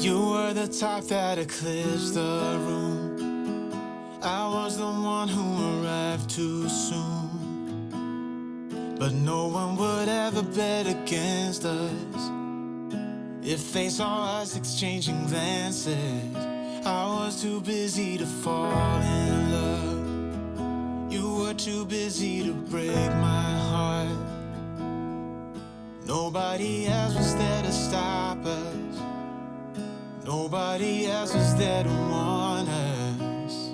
You were the type that eclipsed the room. I was the one who arrived too soon. But no one would ever bet against us. If they saw us exchanging glances, I was too busy to fall in love. You were too busy to break my heart. Nobody else was there to stop us. Nobody else was there to warn us.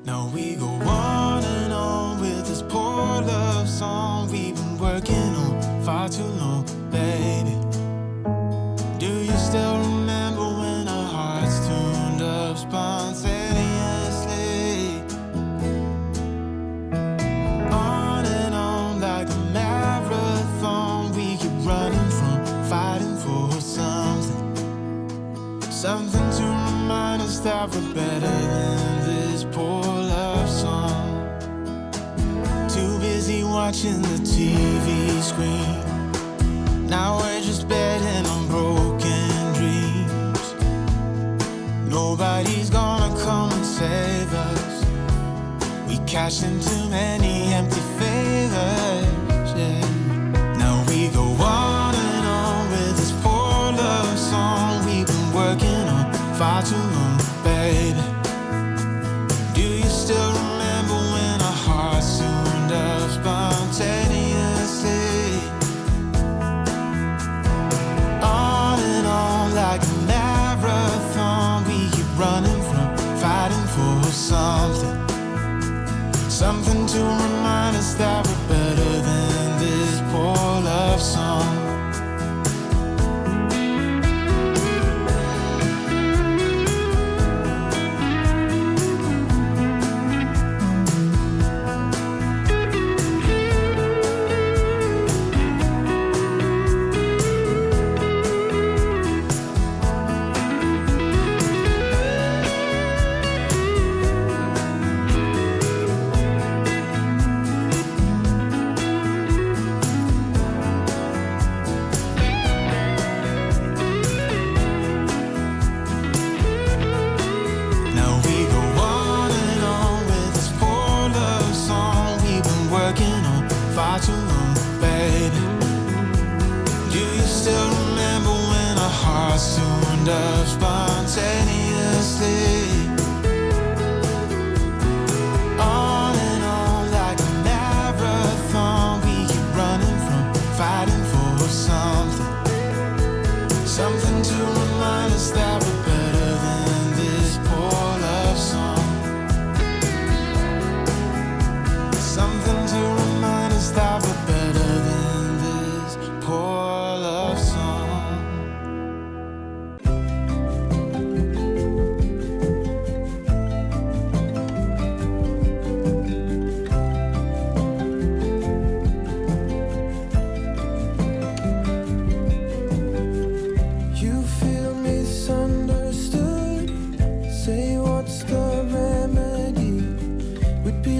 Now we go on and on with this poor love song we've been working on far too long, baby. Do you still remember when our hearts tuned up spontaneously? On and on like a marathon, we keep running from fighting for something. Something to remind us that we're better than this poor love song. Too busy watching the TV screen. Now we're just betting on broken dreams. Nobody's gonna come and save us. We cashed in too many empty favors, yeah. Now we go on and on with this poor love song we've been working on far too long, baby. Do you still remember when our hearts tuned up spontaneously? On and on like a marathon, we keep running from fighting for something. Something to remind us that we're better than this poor love song. Tuned up spontaneously. On and on like a marathon, we keep running from fighting for something. Something to remind us that we're better than this poor love song. Something to remind us that we're better than this poor love song.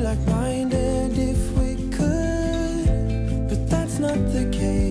Like-minded if we could, but that's not the case.